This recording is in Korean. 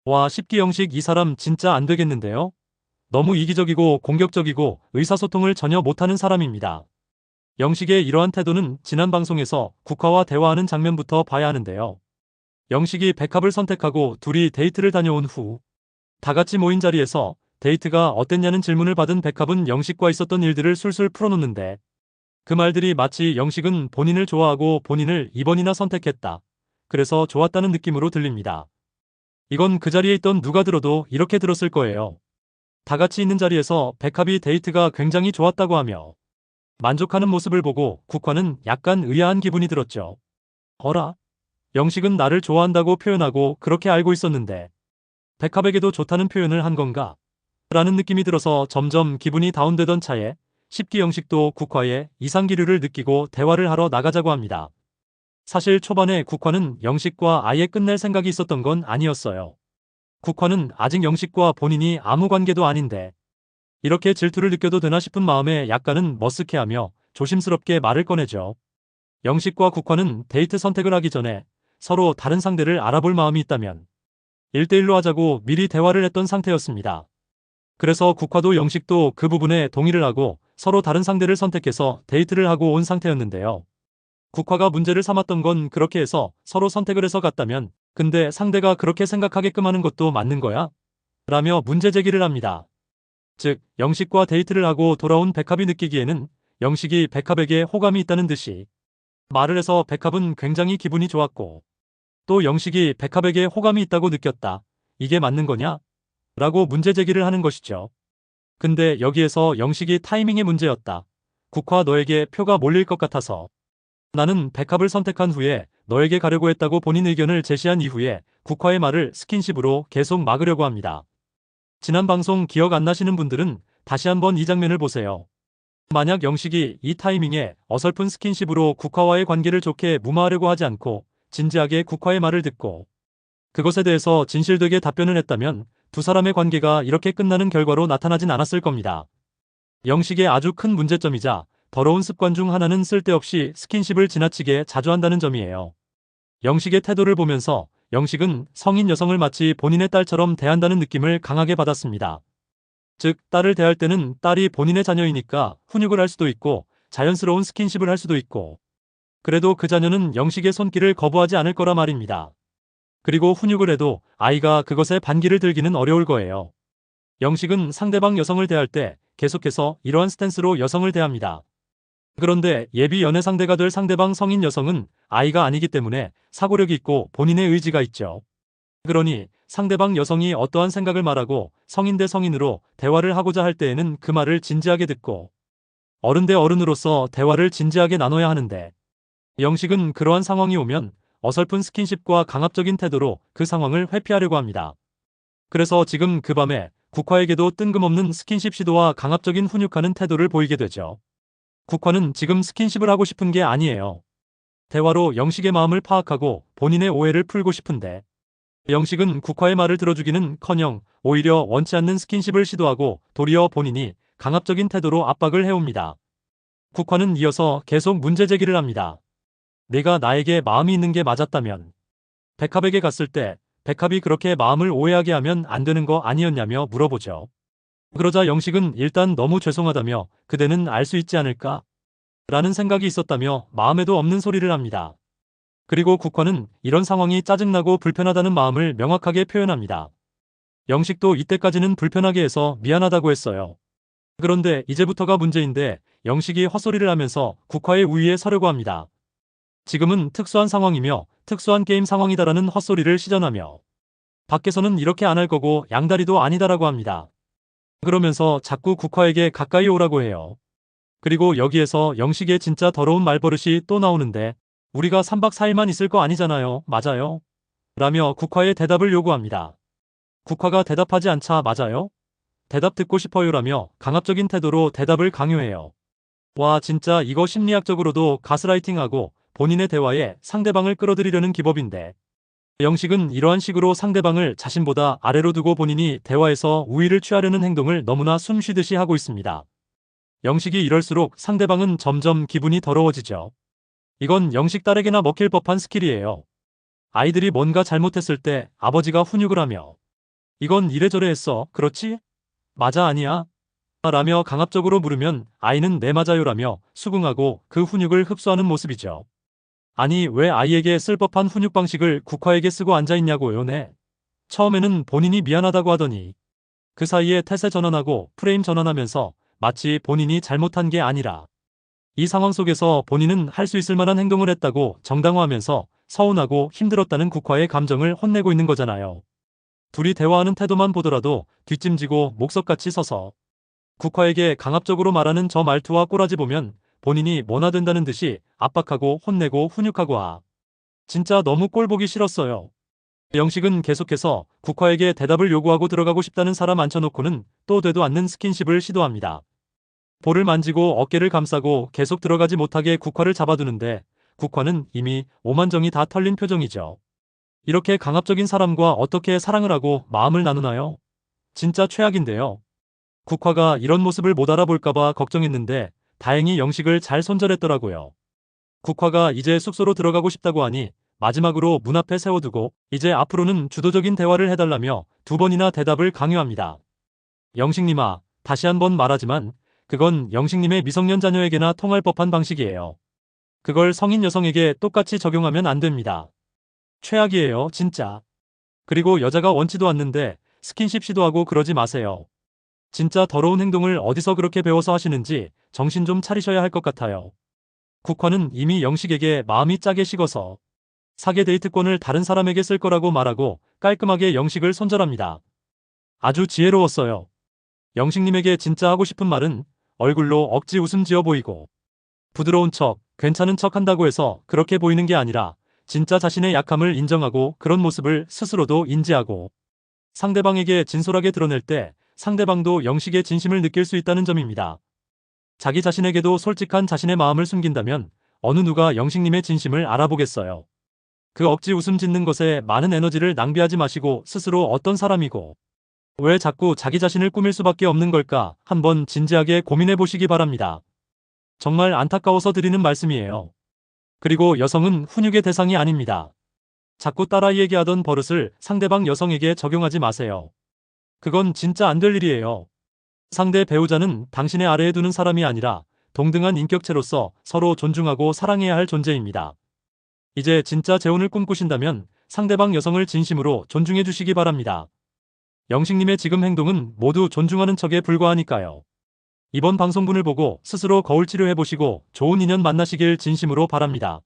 와, 10기 영식 이 사람 진짜 안 되겠는데요? 너무 이기적이고 공격적이고 의사소통을 전혀 못하는 사람입니다. 영식의 이러한 태도는 지난 방송에서 국화와 대화하는 장면부터 봐야 하는데요. 영식이 백합을 선택하고 둘이 데이트를 다녀온 후 다 같이 모인 자리에서 데이트가 어땠냐는 질문을 받은 백합은 영식과 있었던 일들을 술술 풀어놓는데 그 말들이 마치 영식은 본인을 좋아하고 본인을 2번이나 선택했다. 그래서 좋았다는 느낌으로 들립니다. 이건 그 자리에 있던 누가 들어도 이렇게 들었을 거예요. 다 같이 있는 자리에서 백합이 데이트가 굉장히 좋았다고 하며 만족하는 모습을 보고 국화는 약간 의아한 기분이 들었죠. 어라? 영식은 나를 좋아한다고 표현하고 그렇게 알고 있었는데 백합에게도 좋다는 표현을 한 건가? 라는 느낌이 들어서 점점 기분이 다운되던 차에 10기 영식도 국화의 이상기류를 느끼고 대화를 하러 나가자고 합니다. 사실 초반에 국화는 영식과 아예 끝낼 생각이 있었던 건 아니었어요. 국화는 아직 영식과 본인이 아무 관계도 아닌데 이렇게 질투를 느껴도 되나 싶은 마음에 약간은 머쓱해하며 조심스럽게 말을 꺼내죠. 영식과 국화는 데이트 선택을 하기 전에 서로 다른 상대를 알아볼 마음이 있다면 1대1로 하자고 미리 대화를 했던 상태였습니다. 그래서 국화도 영식도 그 부분에 동의를 하고 서로 다른 상대를 선택해서 데이트를 하고 온 상태였는데요. 국화가 문제를 삼았던 건 그렇게 해서 서로 선택을 해서 갔다면 근데 상대가 그렇게 생각하게끔 하는 것도 맞는 거야? 라며 문제 제기를 합니다. 즉, 영식과 데이트를 하고 돌아온 백합이 느끼기에는 영식이 백합에게 호감이 있다는 듯이 말을 해서 백합은 굉장히 기분이 좋았고 또 영식이 백합에게 호감이 있다고 느꼈다. 이게 맞는 거냐? 라고 문제 제기를 하는 것이죠. 근데 여기에서 영식이 타이밍의 문제였다. 국화 너에게 표가 몰릴 것 같아서 나는 백합을 선택한 후에 너에게 가려고 했다고 본인 의견을 제시한 이후에 국화의 말을 스킨십으로 계속 막으려고 합니다. 지난 방송 기억 안 나시는 분들은 다시 한번 이 장면을 보세요. 만약 영식이 이 타이밍에 어설픈 스킨십으로 국화와의 관계를 좋게 무마하려고 하지 않고 진지하게 국화의 말을 듣고 그것에 대해서 진실되게 답변을 했다면 두 사람의 관계가 이렇게 끝나는 결과로 나타나진 않았을 겁니다. 영식의 아주 큰 문제점이자 더러운 습관 중 하나는 쓸데없이 스킨십을 지나치게 자주 한다는 점이에요. 영식의 태도를 보면서 영식은 성인 여성을 마치 본인의 딸처럼 대한다는 느낌을 강하게 받았습니다. 즉, 딸을 대할 때는 딸이 본인의 자녀이니까 훈육을 할 수도 있고 자연스러운 스킨십을 할 수도 있고 그래도 그 자녀는 영식의 손길을 거부하지 않을 거라 말입니다. 그리고 훈육을 해도 아이가 그것에 반기를 들기는 어려울 거예요. 영식은 상대방 여성을 대할 때 계속해서 이러한 스탠스로 여성을 대합니다. 그런데 예비 연애 상대가 될 상대방 성인 여성은 아이가 아니기 때문에 사고력이 있고 본인의 의지가 있죠. 그러니 상대방 여성이 어떠한 생각을 말하고 성인 대 성인으로 대화를 하고자 할 때에는 그 말을 진지하게 듣고 어른 대 어른으로서 대화를 진지하게 나눠야 하는데 영식은 그러한 상황이 오면 어설픈 스킨십과 강압적인 태도로 그 상황을 회피하려고 합니다. 그래서 지금 그 밤에 국화에게도 뜬금없는 스킨십 시도와 강압적인 훈육하는 태도를 보이게 되죠. 국화는 지금 스킨십을 하고 싶은 게 아니에요. 대화로 영식의 마음을 파악하고 본인의 오해를 풀고 싶은데 영식은 국화의 말을 들어주기는커녕 오히려 원치 않는 스킨십을 시도하고 도리어 본인이 강압적인 태도로 압박을 해옵니다. 국화는 이어서 계속 문제 제기를 합니다. 내가 나에게 마음이 있는 게 맞았다면 백합에게 갔을 때 백합이 그렇게 마음을 오해하게 하면 안 되는 거 아니었냐며 물어보죠. 그러자 영식은 일단 너무 죄송하다며 그대는 알 수 있지 않을까? 라는 생각이 있었다며 마음에도 없는 소리를 합니다. 그리고 국화는 이런 상황이 짜증나고 불편하다는 마음을 명확하게 표현합니다. 영식도 이때까지는 불편하게 해서 미안하다고 했어요. 그런데 이제부터가 문제인데 영식이 헛소리를 하면서 국화의 우위에 서려고 합니다. 지금은 특수한 상황이며 특수한 게임 상황이다라는 헛소리를 시전하며 밖에서는 이렇게 안 할 거고 양다리도 아니다라고 합니다. 그러면서 자꾸 국화에게 가까이 오라고 해요. 그리고 여기에서 영식의 진짜 더러운 말버릇이 또 나오는데 우리가 3박 4일만 있을 거 아니잖아요. 맞아요? 라며 국화의 대답을 요구합니다. 국화가 대답하지 않자 맞아요? 대답 듣고 싶어요라며 강압적인 태도로 대답을 강요해요. 와, 진짜 이거 심리학적으로도 가스라이팅하고 본인의 대화에 상대방을 끌어들이려는 기법인데 영식은 이러한 식으로 상대방을 자신보다 아래로 두고 본인이 대화에서 우위를 취하려는 행동을 너무나 숨쉬듯이 하고 있습니다. 영식이 이럴수록 상대방은 점점 기분이 더러워지죠. 이건 영식 딸에게나 먹힐 법한 스킬이에요. 아이들이 뭔가 잘못했을 때 아버지가 훈육을 하며 이건 이래저래 했어. 그렇지? 맞아, 아니야? 라며 강압적으로 물으면 아이는 네 맞아요라며 수긍하고 그 훈육을 흡수하는 모습이죠. 아니, 왜 아이에게 쓸 법한 훈육 방식을 국화에게 쓰고 앉아있냐고요, 네. 처음에는 본인이 미안하다고 하더니 그 사이에 태세 전환하고 프레임 전환하면서 마치 본인이 잘못한 게 아니라 이 상황 속에서 본인은 할 수 있을 만한 행동을 했다고 정당화하면서 서운하고 힘들었다는 국화의 감정을 혼내고 있는 거잖아요. 둘이 대화하는 태도만 보더라도 뒷짐지고 목석같이 서서 국화에게 강압적으로 말하는 저 말투와 꼬라지 보면 본인이 뭐나 된다는 듯이 압박하고 혼내고 훈육하고 진짜 너무 꼴보기 싫었어요. 영식은 계속해서 국화에게 대답을 요구하고 들어가고 싶다는 사람 앉혀놓고는 또 되도 않는 스킨십을 시도합니다. 볼을 만지고 어깨를 감싸고 계속 들어가지 못하게 국화를 잡아두는데 국화는 이미 오만정이 다 털린 표정이죠. 이렇게 강압적인 사람과 어떻게 사랑을 하고 마음을 나누나요? 진짜 최악인데요. 국화가 이런 모습을 못 알아볼까봐 걱정했는데 다행히 영식을 잘 손절했더라고요. 국화가 이제 숙소로 들어가고 싶다고 하니 마지막으로 문 앞에 세워두고 이제 앞으로는 주도적인 대화를 해달라며 두 번이나 대답을 강요합니다. 영식님아, 다시 한번 말하지만 그건 영식님의 미성년 자녀에게나 통할 법한 방식이에요. 그걸 성인 여성에게 똑같이 적용하면 안 됩니다. 최악이에요, 진짜. 그리고 여자가 원치도 않는데 스킨십 시도하고 그러지 마세요. 진짜 더러운 행동을 어디서 그렇게 배워서 하시는지 정신 좀 차리셔야 할 것 같아요. 국화는 이미 영식에게 마음이 짜게 식어서 사계 데이트권을 다른 사람에게 쓸 거라고 말하고 깔끔하게 영식을 손절합니다. 아주 지혜로웠어요. 영식님에게 진짜 하고 싶은 말은 얼굴로 억지 웃음 지어 보이고 부드러운 척, 괜찮은 척 한다고 해서 그렇게 보이는 게 아니라 진짜 자신의 약함을 인정하고 그런 모습을 스스로도 인지하고 상대방에게 진솔하게 드러낼 때 상대방도 영식의 진심을 느낄 수 있다는 점입니다. 자기 자신에게도 솔직한 자신의 마음을 숨긴다면 어느 누가 영식님의 진심을 알아보겠어요. 그 억지 웃음 짓는 것에 많은 에너지를 낭비하지 마시고 스스로 어떤 사람이고 왜 자꾸 자기 자신을 꾸밀 수밖에 없는 걸까 한번 진지하게 고민해 보시기 바랍니다. 정말 안타까워서 드리는 말씀이에요. 그리고 여성은 훈육의 대상이 아닙니다. 자꾸 딸아이에게 하던 버릇을 상대방 여성에게 적용하지 마세요. 그건 진짜 안 될 일이에요. 상대 배우자는 당신의 아래에 두는 사람이 아니라 동등한 인격체로서 서로 존중하고 사랑해야 할 존재입니다. 이제 진짜 재혼을 꿈꾸신다면 상대방 여성을 진심으로 존중해 주시기 바랍니다. 영식님의 지금 행동은 모두 존중하는 척에 불과하니까요. 이번 방송분을 보고 스스로 거울 치료해 보시고 좋은 인연 만나시길 진심으로 바랍니다.